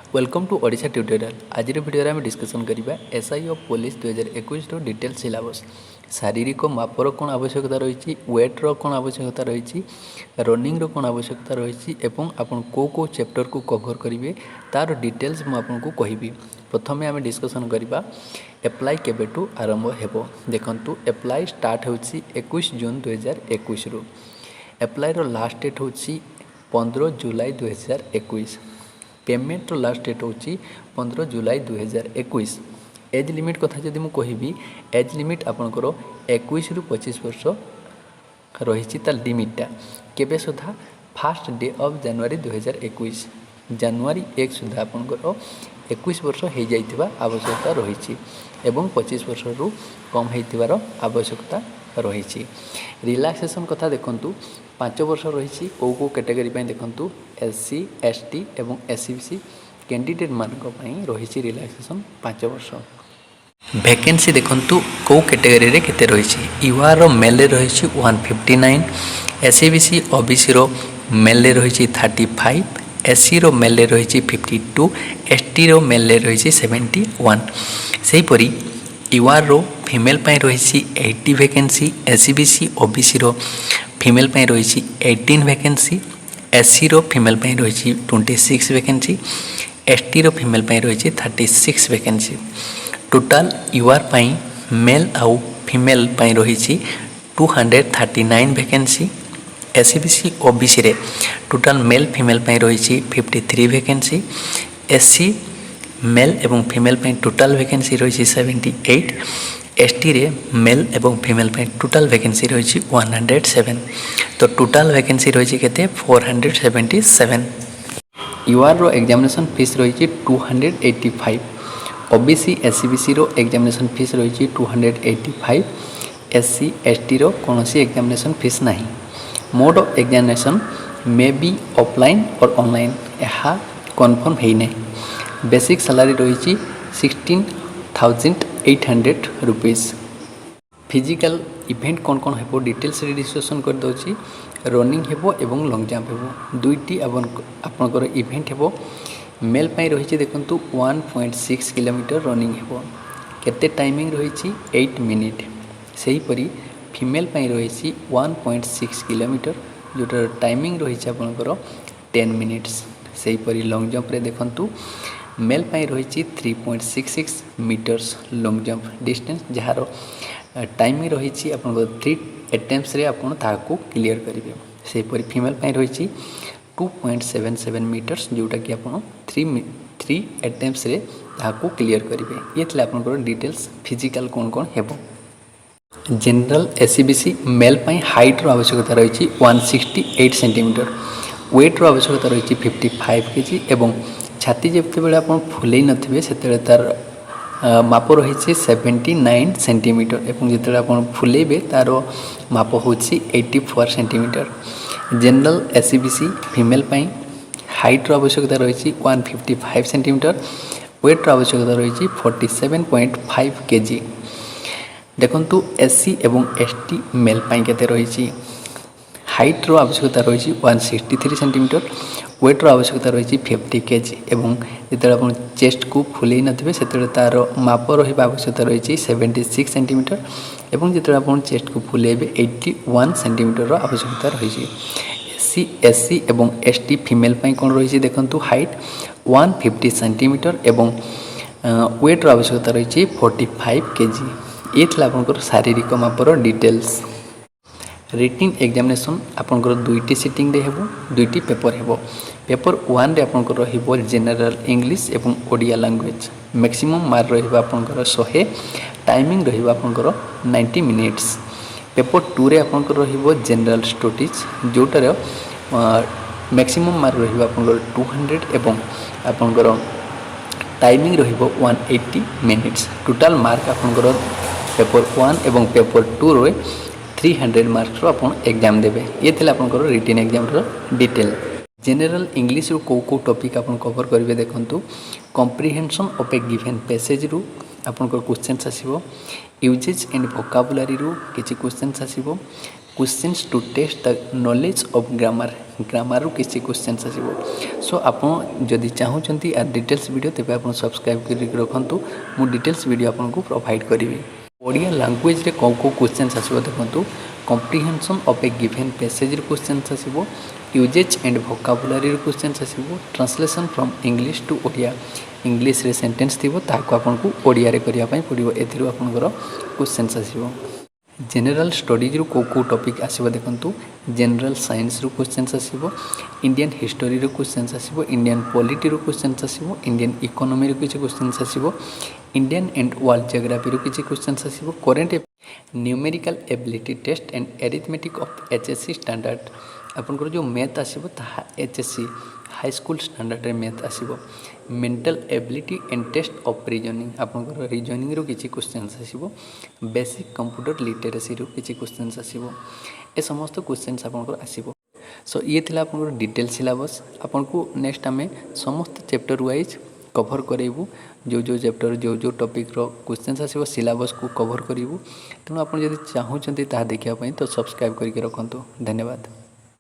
Welcome to Odisha tutorial. आज video में discussion करिबा एसआई ऑफ पुलिस 2021 रो डिटेल सिलेबस। शारीरिक मापर कौन आवश्यकता रही, वेट रो कौन आवश्यकता रही, रनिंग रो कौन आवश्यकता रही एवं आपन को चैप्टर को कवर करेंगे तार डिटेल्स मु आपन को कहबी। प्रथमे आम डिस्कसन करिबा एप्लाई केबेटू आरंभ हेबो। देखंतु एप्लाई स्टार्ट होछि 21 जून 2021 रु। एप्लाई रो लास्ट डेट होछि 15 जुलाई 2021। पेमेंट रो लास्ट डेट होची 15 जुलाई 2021। एज लिमिट कथा जदि मु कहिबी, एज लिमिट आपनकर 21 रु 25 वर्ष रही ता लिमिटा केबे सुधा फास्ट डे ऑफ जनवरी 2021 जनवरी 1 सुधा आपनकर 21 वर्ष हो जाइतिबा आवश्यकता रही एवं 25 वर्ष रु कम होइतिबार आवश्यकता रही। रिलैक्सेशन कथा देखंतु 5 वर्ष रही को कैटेगरी देखंतु एससी एसटी एवं एससीबीसी कैंडिडेट मानक रही रिलैक्सेशन 5 वर्ष। वैकेंसी देखंतु को कैटेगरी रे केते रही। यूआर रो मेल रे रही 159, एससीबीसी ओबीसी रो मेल रे रही 35, एससी रो मेल रे रही 52, एसटी रो मेल रे रही 71। सेहीपरि यूआर रो फीमेल पाई रही 80 वैकेंसी, एससीबीसी ओबीसी रो फीमेल पाई रही 18 वैकेंसी, एससी रो फीमेल पाई रही 26 वैकेंसी, एसटी रो फीमेल पाई रही 36 वैकेंसी। टोटाल यूआर पाई मेल आउ फीमेल पाई रही 239 वैकेंसी, एससीबीसी ओबीसी रे टोटाल मेल फीमेल पाई रही 53 वैकेंसी, एससी मेल एवं फीमेल पाई टोटाल वैकेंसी रही 78, एसटी रे मेल एवं फीमेल पाई टोटाल वैकेंसी रही 107। तो टोटाल वैकेंसी रही केते 477। यूआर रो एग्जामिनेशन फीस रही 285, ओबीसी एससीबीसी रो एग्जामिनेशन फीस रही 285, एससी एसटी रो कोनोसी एग्जामिनेशन फीस नहीं। Mode of examination may be offline और ऑनलाइन यह कन्फर्म है नहीं। बेसिक सैलरी रही 16,800 रुपीज़। फिजिकल इवेंट कौन कौन हेबो डिटेल्स रे डिस्कसन कर दउची। रनिंग हेबो एवं लॉन्ग जंप हेबो। दुईटी आपनकर इवेंट हेबो। मेल पाई रही देखंतु 1.6 किलोमीटर रनिंग हेबो। केते टाइमिंग रही 8 मिनिट। सही परी फीमेल पाई रही 1.6 किलोमीटर जोटार टाइमिंग रही आपनकर 10 मिनिट्स। सही परी लॉन्ग जंप रे देखंतु मेल पाई रही 3.66 मीटर्स लॉन्ग जंप डिस्टेंस जार टाइमिंग रही आपन 3 अटेम्प्ट्स रे आपन ताको क्लियर करेंगे। सेहीपरि फीमेल पाई रही 2.77 मीटर्स जोटा कि आपन 3 अटेम्प्ट्स रे ताको क्लियर करेंगे। ये थले आपन डिटेल्स फिजिकल कौन कौन हेबो। जनरल एससीबीसी मेल पाई हाइट रो आवश्यकता रही 168 सेंटीमीटर, वेट रो आवश्यकता रही 55 केजी एवं छाती जिते बेले आप फुले नथिबे सेते तार माप रही 79 सेंटीमीटर एवं जिते आप फुलेबे तार माप हो 84 सेंटीमीटर। जनरल एससीबीसी फीमेल पाई हाइट रो आवश्यकता रही 155 सेंटीमीटर, वेट रो आवश्यकता रही 47.5 केजी। देखंतु एससी एवं एसटी मेल पाई केते रही। हाइट रो आवश्यकता रही 163 सेंटीमीटर, वेट रो आवश्यकता रही 50 केजी एवं जिते आप चेस्ट को फुले नथिबे सेते तार माप रही आवश्यकता रही 76 सेंटीमीटर एवं जिते आप चेस्ट को फुलेबे 81 सेंटीमीटर रो आवश्यकता रही। एससी एवं एसटी फीमेल पाई कोन रही देखंतु हाइट 150 सेंटीमीटर एवं वेट रो आवश्यकता रही 45 केजी। ये थला आपनकर शारीरिक मापर डिटेल्स। रिटिन एग्जामिनेशन आपनकर दुईटी सिटिंग रे हेबो, दुईटी पेपर हेबो। पेपर 1 रे आपनकर रहिबो जनरल इंग्लिश एवं ओडिया लैंग्वेज। मैक्सिमम मार्क रहिबो आपनकर 100, टाइमिंग रहिबो आपनकर 90 मिनिट्स। पेपर 2 रे आपनकर रहिबो जनरल स्टडीज जोटार मैक्सिमम मार्क रहिबो आपनकर 200 एवं आपनकर टाइमिंग रहिबो 180 मिनिट्स। टोटल मार्क आपनकर पेपर 1 एवं पेपर 2 रे 300 मार्क्स रो आपन एग्जाम देबे। ये थिला आपनकर रिटन एग्जाम रो डिटेल। जनरल इंग्लिश रो को टॉपिक आपन कवर करिवे देखंतु comprehension of a given passage रो आपनकर क्वेश्चंस आसीबो। यूजेज एंड वोकाबुलरी रो किछि क्वेश्चंस आसीबो। Questions to test the knowledge of grammar किसी क्वेश्चंस आसो। सो आप जदि चाहूँगी आ डिटेल्स वीडियो तेज आप सब्सक्राइब कर रखु। मु डिटेल्स वीडियो आपको प्रोवाइड करी। ओडिया लैंग्वेज रे कौ क्वेश्चंस आसो देखो। Comprehension of a given passage questions आसो, यूजेज एंड वोकाबुलरी क्वेश्चंस आसो, translation from English to Odia, English रे सेंटेंस थी आपको ओडिया रे करने पड़ो। एथिरू आपनकर क्वेश्चंस आसो। जनरल स्टडीज रू को टॉपिक आसो देखो। जनरल साइंस रू क्वेश्चंस आसो, इंडियन हिस्टोरी रू क्वेश्चंस आसो, इंडियन पॉलिटी रू क्वेश्चंस आसो, इंडियन इकोनॉमी रू किसी क्वेश्चंस आसो, इंडियन एंड वर्ल्ड जियोग्राफी रू किसी क्वेश्चंस आसो, current numerical ability test and arithmetic of HSC standard आपनकर जो मैथ आसो ताहा एचएससी हाई स्कूल स्टैंडर्ड रे मैथ आसो, mental ability and test of reasoning आपनकर रीजनिंग रू किसी क्वेश्चंस आसो, बेसिक कंप्यूटर लिटरेसी रू किसी क्वेश्चंस आसो। ए समस्त क्वेश्चंस आपनकर आसो। सो ये थिला आपनकर डिटेल सिलेबस। आपनको नेक्स्ट आमे समस्त चैप्टर वाइज कभर करेबू। जो चैप्टर जो टॉपिक रो क्वेश्चंस आसो सिलेबस को कभर करूँ। तेणु आप जब चाहूँगी देखा तो सब्सक्राइब करके रखु। धन्यवाद।